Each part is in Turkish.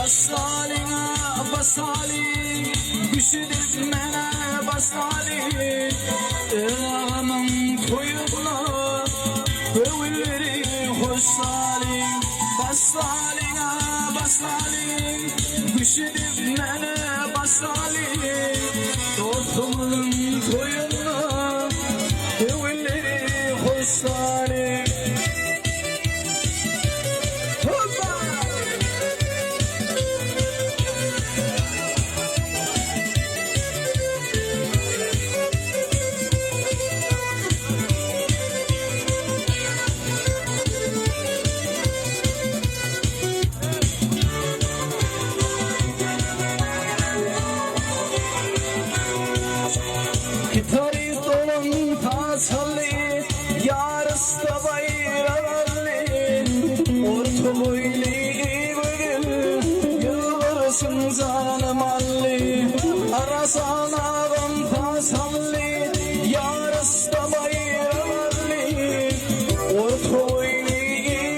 Basalina basali Güçüdür mene basali Ağamın koyuna Övülleri hoşsali Basalina basali Güçüdür mene basali Dostumun koyuna Övülleri hoşsali Gitarist olan tasalli yarısta bayralı orta boylu bugün yılvarsın zanım alli arasan ağam tasalli yarısta bayralı orta boylu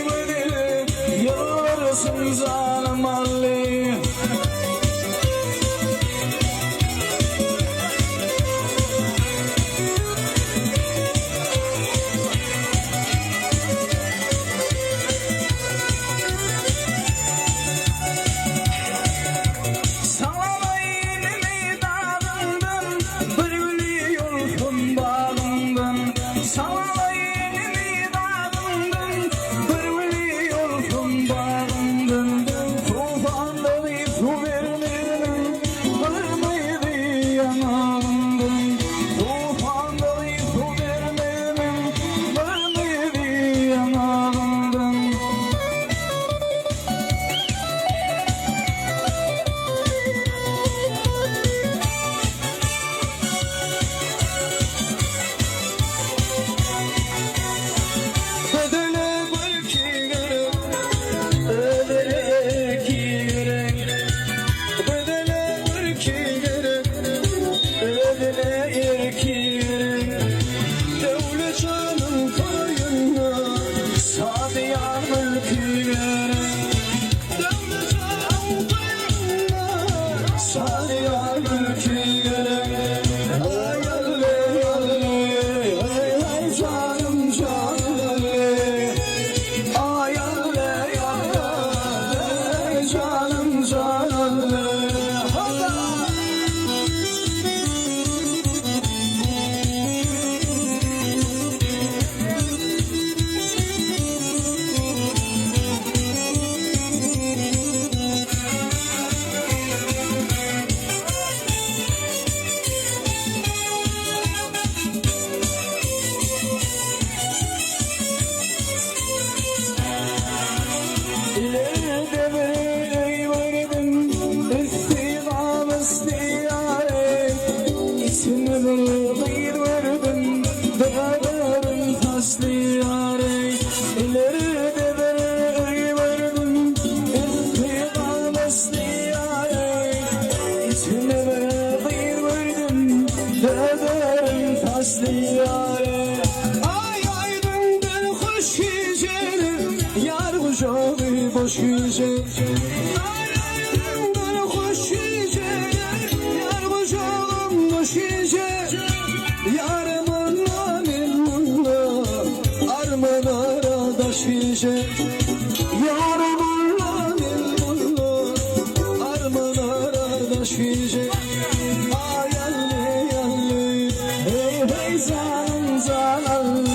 bugün yılvarsın zanım alli Boş yüce Ayağımdan hoş yüce Yar kucağım boş yüce Yarımın amirullah Arman aradaş yüce Yarımın amirullah Arman aradaş yüce Ayalli yalli Hey hey zan zanalli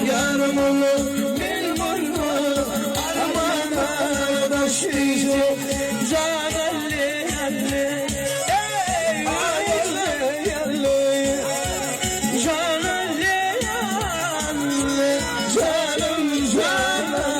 Yarım olur, benim olur şişe Canalli yalli Yalle yalle Canalli yalli Canım canım